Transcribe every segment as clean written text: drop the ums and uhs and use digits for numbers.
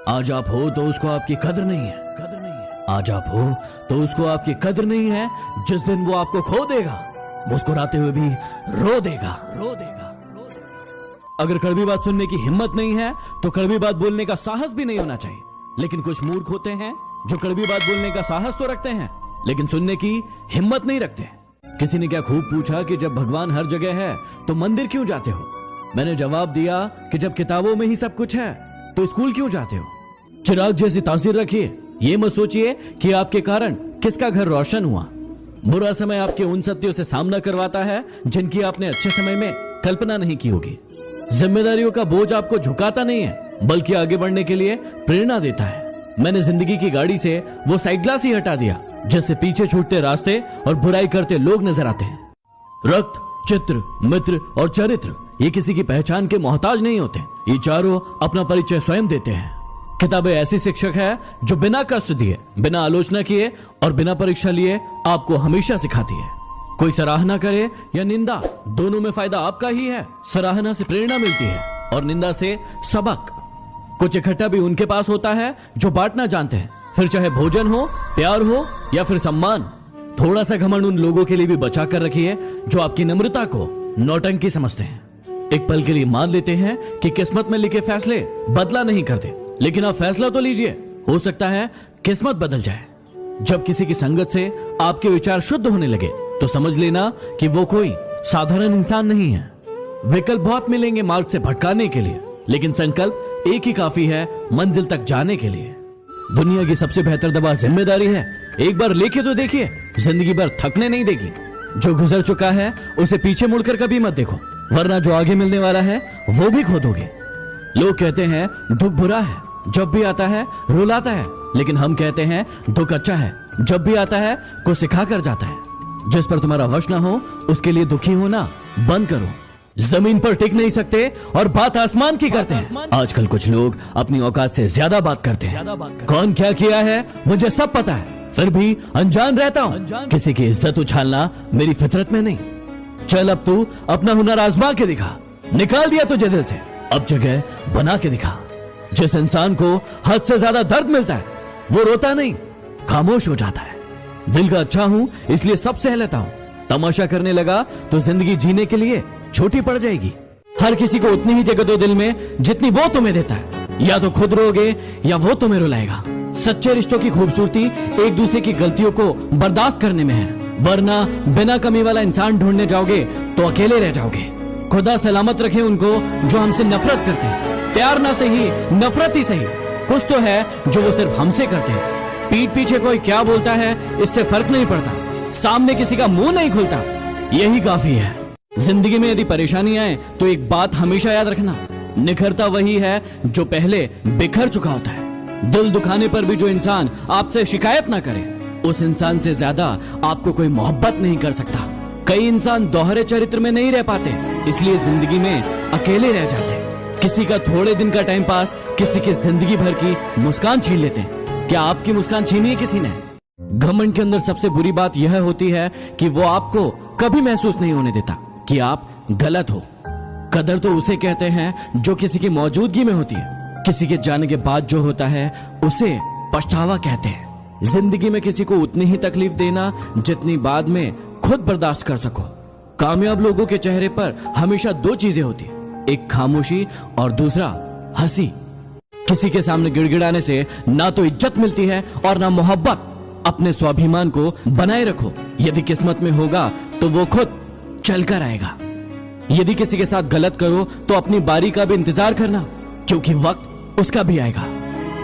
आज आप हो तो उसको आपकी कदर नहीं है। आज आप हो तो उसको आपकी कदर नहीं है। जिस दिन वो आपको खो देगा, मुस्कुराते हुए भी रो देगा। अगर कड़वी बात सुनने की हिम्मत नहीं है तो कड़वी बात बोलने का साहस भी नहीं होना चाहिए। लेकिन कुछ मूर्ख होते हैं जो कड़वी बात बोलने का साहस तो रखते हैं लेकिन सुनने की हिम्मत नहीं रखते। किसी ने क्या खूब पूछा कि जब भगवान हर जगह है तो मंदिर क्यों जाते हो? मैंने जवाब दिया कि जब किताबों में ही सब कुछ है तो स्कूल क्यों जाते हो? चिराग जैसी तासीर रखिए। ये मत सोचिए कि आपके कारण किसका घर रोशन हुआ। बुरा समय आपके उन सत्यों से सामना करवाता है जिनकी आपने अच्छे समय में कल्पना नहीं की होगी। जिम्मेदारियों का बोझ आपको झुकाता नहीं है बल्कि आगे बढ़ने के लिए प्रेरणा देता है। मैंने जिंदगी की गाड़ी से वो साइड ग्लास ही हटा दिया जिससे पीछे छूटते रास्ते और बुराई करते लोग नजर आते हैं। रक्त, चित्र, मित्र और चरित्र ये किसी की पहचान के मोहताज नहीं होते। ये चारों अपना परिचय स्वयं देते हैं। किताबें ऐसी शिक्षक है जो बिना कष्ट दिए, बिना आलोचना किए और बिना परीक्षा लिए आपको हमेशा सिखाती है। कोई सराहना करे या निंदा, दोनों में फायदा आपका ही है। सराहना से प्रेरणा मिलती है और निंदा से सबक। कुछ इकट्ठा भी उनके पास होता है जो बांटना जानते हैं, फिर चाहे भोजन हो, प्यार हो या फिर सम्मान। थोड़ा सा घमंड उन लोगों के लिए भी बचा कर रखिए जो आपकी नम्रता को नौटंकी समझते हैं। एक पल के लिए मान लेते हैं कि किस्मत में लिखे फैसले बदला नहीं करते, लेकिन आप फैसला तो लीजिए, हो सकता है किस्मत बदल जाए। जब किसी की संगत से आपके विचार शुद्ध होने लगे तो समझ लेना कि वो कोई साधारण इंसान नहीं है। विकल्प बहुत मिलेंगे मार्ग से भटकाने के लिए, लेकिन संकल्प एक ही काफी है मंजिल तक जाने के लिए। दुनिया की सबसे बेहतर दवा जिम्मेदारी है। एक बार लेके तो देखिए, जिंदगी भर थकने नहीं देगी। जो गुजर चुका है उसे पीछे मुड़कर कभी मत देखो, वरना जो आगे मिलने वाला है वो भी खो दोगे। लोग कहते हैं दुख बुरा है, जब भी आता है रुलाता है, लेकिन हम कहते हैं दुख अच्छा है, जब भी आता है कुछ सिखा कर जाता है। जिस पर तुम्हारा वश ना हो उसके लिए दुखी होना बंद करो। जमीन पर टिक नहीं सकते और बात आसमान की करते हैं। आजकल कुछ लोग अपनी औकात से ज्यादा बात करते हैं। कौन क्या किया है मुझे सब पता है, फिर भी अनजान रहता हूँ। किसी की इज्जत उछालना मेरी फितरत में नहीं। चल अब तू अपना हुनर आजमा के दिखा। निकाल दिया तुझे दिल से, अब जगह बना के दिखा। जिस इंसान को हद से ज्यादा दर्द मिलता है वो रोता नहीं, खामोश हो जाता है। दिल का अच्छा हूं इसलिए सब सह लेता हूं। तमाशा करने लगा तो जिंदगी जीने के लिए छोटी पड़ जाएगी। हर किसी को उतनी ही जगह दो दिल में जितनी वो तुम्हें देता है। या तो खुद रोगे या वो तुम्हें रुलाएगा। सच्चे रिश्तों की खूबसूरती एक दूसरे की गलतियों को बर्दाश्त करने में है, वरना बिना कमी वाला इंसान ढूंढने जाओगे तो अकेले रह जाओगे। खुदा सलामत रखे उनको जो हमसे नफरत करते हैं। प्यार ना सही, नफरत ही सही, कुछ तो है जो वो सिर्फ हमसे करते हैं। पीठ पीछे कोई क्या बोलता है इससे फर्क नहीं पड़ता, सामने किसी का मुंह नहीं खुलता, यही काफी है। जिंदगी में यदि परेशानी आए तो एक बात हमेशा याद रखना, निखरता वही है जो पहले बिखर चुका होता है। दिल दुखाने पर भी जो इंसान आपसे शिकायत ना करे, उस इंसान से ज्यादा आपको कोई मोहब्बत नहीं कर सकता। कई इंसान दोहरे चरित्र में नहीं रह पाते, इसलिए जिंदगी में अकेले रह जाते। किसी का थोड़े दिन का टाइम पास किसी की जिंदगी भर की मुस्कान छीन लेते हैं। क्या आपकी मुस्कान छीनी है किसी ने? घमंड के अंदर सबसे बुरी बात यह होती है कि वो आपको कभी महसूस नहीं होने देता कि आप गलत हो। कदर तो उसे कहते हैं जो किसी की मौजूदगी में होती है। किसी के जाने के बाद जो होता है उसे पछतावा कहते हैं। जिंदगी में किसी को उतनी ही तकलीफ देना जितनी बाद में खुद बर्दाश्त कर सको। कामयाब लोगों के चेहरे पर हमेशा दो चीजें होती है, एक खामोशी और दूसरा हंसी। किसी के सामने गिड़गिड़ाने से ना तो इज्जत मिलती है और ना मोहब्बत। अपने स्वाभिमान को बनाए रखो। यदि किस्मत में होगा तो वो खुद चलकर आएगा। यदि किसी के साथ गलत करो तो अपनी बारी का भी इंतजार करना, क्योंकि वक्त उसका भी आएगा।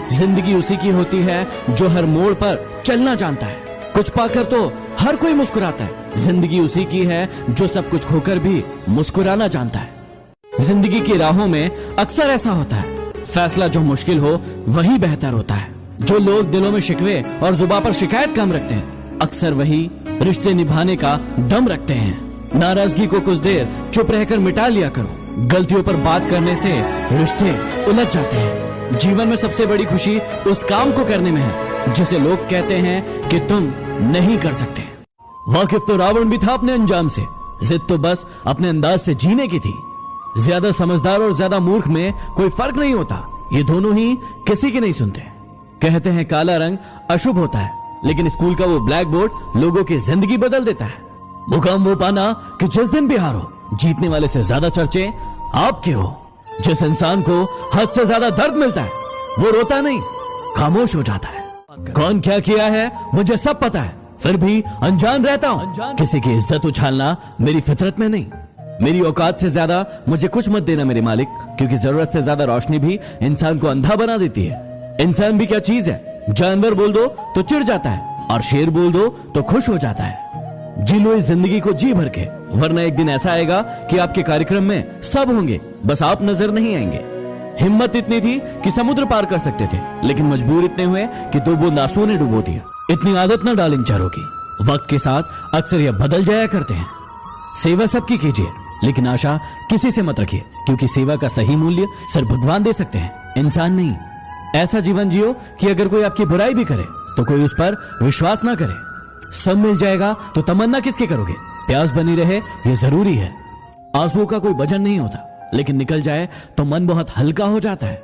जिंदगी उसी की होती है जो हर मोड़ पर चलना जानता है। कुछ पाकर तो हर कोई मुस्कुराता है। जिंदगी उसी की है जो सब कुछ खोकर भी मुस्कुराना जानता है। जिंदगी की राहों में अक्सर ऐसा होता है, फैसला जो मुश्किल हो वही बेहतर होता है। जो लोग दिलों में शिकवे और जुबान पर शिकायत कम रखते हैं, अक्सर वही रिश्ते निभाने का दम रखते हैं। नाराजगी को कुछ देर चुप रहकर मिटा लिया करो। गलतियों पर बात करने से रिश्ते उलझ जाते हैं। जीवन में सबसे बड़ी खुशी उस काम को करने में है जिसे लोग कहते हैं कि तुम नहीं कर सकते। वाकिफ तो रावण भी था अपने अंजाम से, जिद तो बस अपने अंदाज से जीने की थी। ज्यादा समझदार और ज्यादा मूर्ख में कोई फर्क नहीं होता। ये दोनों ही किसी की नहीं सुनते। कहते हैं काला रंग अशुभ होता है, लेकिन स्कूल का वो ब्लैक बोर्ड लोगों की जिंदगी बदल देता है। मुकाम वो पाना कि जिस दिन भी हारो, जीतने वाले से ज्यादा चर्चे आपके हो। जिस इंसान को हद से ज्यादा दर्द मिलता है वो रोता नहीं, खामोश हो जाता है। कौन क्या किया है मुझे सब पता है, फिर भी अनजान रहता हूं। किसी की इज्जत उछालना मेरी फितरत में नहीं। मेरी औकात से ज्यादा मुझे कुछ मत देना मेरे मालिक, क्योंकि जरूरत से ज्यादा रोशनी भी इंसान को अंधा बना देती है। इंसान भी क्या चीज है, जानवर बोल दो तो चिढ़ जाता है और शेर बोल दो तो खुश हो जाता है। जी लो इस जिंदगी को जी भर के, वरना एक दिन ऐसा आएगा कि आपके कार्यक्रम में सब होंगे, बस आप नजर नहीं आएंगे। हिम्मत इतनी थी कि समुद्र पार कर सकते थे, लेकिन मजबूर इतने हुए कि 2 बूंद आंसुओं ने डुबो दिया। इतनी आदत न डाल इन चारों की, वक्त के साथ अक्सर यह बदल जाया करते हैं। सेवा सबकी कीजिए, लेकिन आशा किसी से मत रखिए, क्योंकि सेवा का सही मूल्य सिर्फ भगवान दे सकते हैं, इंसान नहीं। ऐसा जीवन जियो कि अगर कोई आपकी बुराई भी करे तो कोई उस पर विश्वास ना करे। सब मिल जाएगा तो तमन्ना किसके करोगे, प्यास बनी रहे ये जरूरी है। आंसुओं का कोई वजन नहीं होता, लेकिन निकल जाए तो मन बहुत हल्का हो जाता है।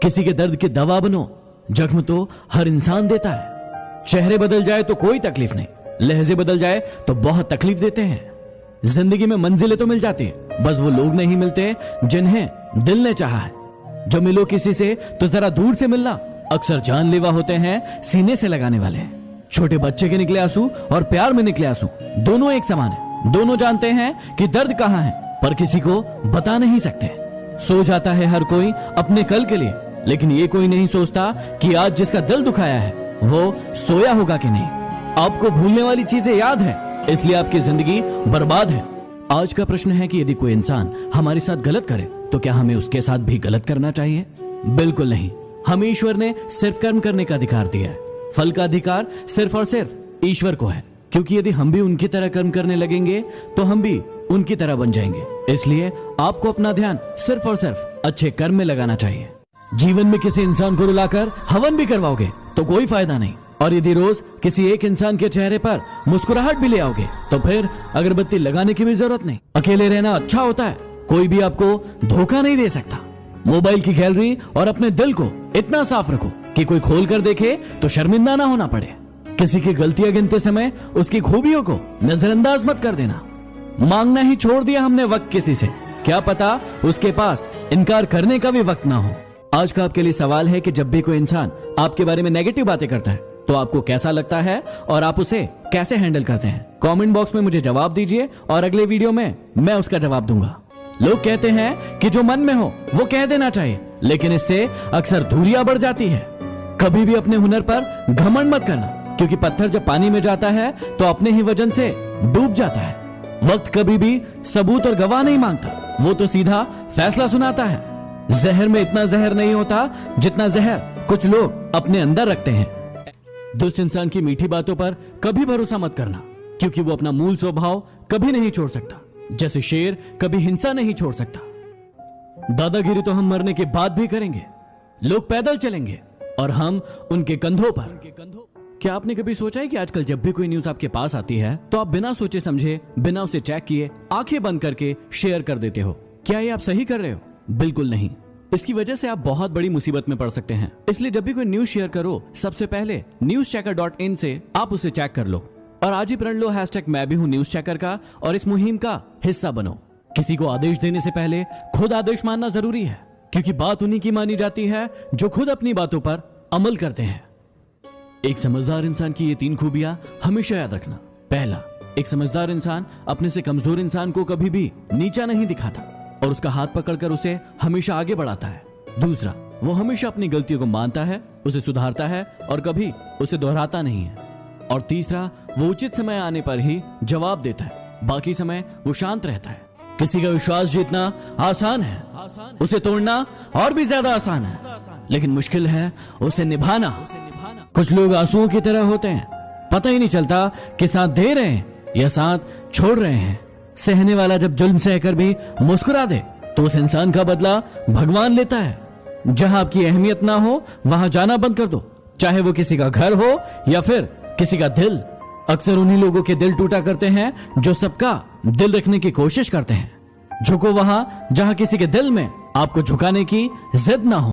किसी के दर्द की दवा बनो, जख्म तो हर इंसान देता है। चेहरे बदल जाए तो कोई तकलीफ नहीं, लहजे बदल जाए तो बहुत तकलीफ देते हैं। जिंदगी में मंजिलें तो मिल जाती है, बस वो लोग नहीं मिलते जिन्हें दिल ने चाहा है। जो मिलो किसी से तो जरा दूर से मिलना, अक्सर जानलेवा होते हैं सीने से लगाने वाले। छोटे बच्चे के निकले आंसू और प्यार में निकले आंसू दोनों एक समान है। दोनों जानते हैं कि दर्द कहां है, पर किसी को बता नहीं सकते। सो जाता है हर कोई अपने कल के लिए, लेकिन ये कोई नहीं सोचता कि आज जिसका दिल दुखाया है वो सोया होगा कि नहीं। आपको भूलने वाली चीजें याद है, इसलिए आपकी जिंदगी बर्बाद है। आज का प्रश्न है कि यदि कोई इंसान हमारे साथ गलत करे तो क्या हमें उसके साथ भी गलत करना चाहिए? बिल्कुल नहीं। हमें ईश्वर ने सिर्फ कर्म करने का अधिकार दिया है, फल का अधिकार सिर्फ और सिर्फ ईश्वर को है। क्योंकि यदि हम भी उनकी तरह कर्म करने लगेंगे तो हम भी उनकी तरह बन जाएंगे। इसलिए आपको अपना ध्यान सिर्फ और सिर्फ अच्छे कर्म में लगाना चाहिए। जीवन में किसी इंसान को रुलाकर हवन भी करवाओगे तो कोई फायदा नहीं, और यदि रोज किसी एक इंसान के चेहरे पर मुस्कुराहट भी ले आओगे तो फिर अगरबत्ती लगाने की भी जरूरत नहीं। अकेले रहना अच्छा होता है, कोई भी आपको धोखा नहीं दे सकता। मोबाइल की गैलरी और अपने दिल को इतना साफ रखो कि कोई खोल कर देखे तो शर्मिंदा ना होना पड़े। किसी की गलतियां गिनते समय उसकी खूबियों को नजरअंदाज मत कर देना। मांगना ही छोड़ दिया हमने वक्त किसी से, क्या पता उसके पास इनकार करने का भी वक्त ना हो। आज का आपके लिए सवाल है कि जब भी कोई इंसान आपके बारे में नेगेटिव बातें करता है तो आपको कैसा लगता है और आप उसे कैसे हैंडल करते हैं? कमेंट बॉक्स में मुझे जवाब दीजिए और अगले वीडियो में मैं उसका जवाब दूंगा। लोग कहते हैं कि जो मन में हो वो कह देना चाहिए, लेकिन इससे अक्सर दूरियां बढ़ जाती है। कभी भी अपने हुनर पर घमंड मत करना, क्योंकि पत्थर जब पानी में जाता है तो अपने ही वजन से डूब जाता है। वक्त कभी भी सबूत और गवाह नहीं मांगता, वो तो सीधा फैसला सुनाता है। जहर में इतना जहर नहीं होता जितना जहर कुछ लोग अपने अंदर रखते हैं। दुष्ट इंसान की मीठी बातों पर कभी भरोसा मत करना, क्योंकि वो अपना मूल स्वभाव कभी नहीं छोड़ सकता। जैसे शेर कभी हिंसा नहीं छोड़ सकता। दादागिरी तो हम मरने के बाद भी करेंगे। लोग पैदल चलेंगे और हम उनके कंधों पर। क्या आपने कभी सोचा है कि आजकल जब भी कोई न्यूज आपके पास आती है तो आप बिना सोचे समझे, बिना उसे चेक किए, आंखें बंद करके शेयर कर देते हो? क्या ये आप सही कर रहे हो? बिल्कुल नहीं। इसकी वजह से आप बहुत बड़ी मुसीबत में पड़ सकते हैं। इसलिए जब भी कोई न्यूज शेयर करो, सबसे पहले newschecker.in से आप उसे चेक कर लो और आज ही प्रण लो हैशटैग मैं भी हूं न्यूज चेकर का और इस मुहिम का हिस्सा बनो। किसी को आदेश देने से पहले खुद आदेश मानना जरूरी है, क्योंकि बात उन्हीं की मानी जाती है जो खुद अपनी बातों पर अमल करते हैं। एक समझदार इंसान की ये 3 खूबियां हमेशा याद रखना। पहला, एक समझदार इंसान अपने से कमजोर इंसान को कभी भी नीचा नहीं दिखाता और उसका हाथ पकड़कर उसे हमेशा आगे बढ़ाता है। दूसरा, वो हमेशा अपनी गलतियों को मानता है, उसे सुधारता है और कभी उसे दोहराता नहीं है। और तीसरा, वो उचित समय आने पर ही जवाब देता है, बाकी समय वो शांत रहता है। किसी का विश्वास जीतना आसान है, उसे तोड़ना और भी ज्यादा आसान है, लेकिन मुश्किल है उसे निभाना। कुछ लोग आंसुओं की तरह होते हैं, पता ही नहीं चलता कि साथ दे रहे हैं या साथ छोड़ रहे हैं। सहने वाला जब जुल्म सहकर भी मुस्कुरा दे तो उस इंसान का बदला भगवान लेता है। जहां आपकी अहमियत ना हो वहां जाना बंद कर दो, चाहे वो किसी का घर हो या फिर किसी का दिल। अक्सर उन्हीं लोगों के दिल टूटा करते हैं जो सबका दिल रखने की कोशिश करते हैं। झुको वहां जहां किसी के दिल में आपको झुकाने की जिद ना हो।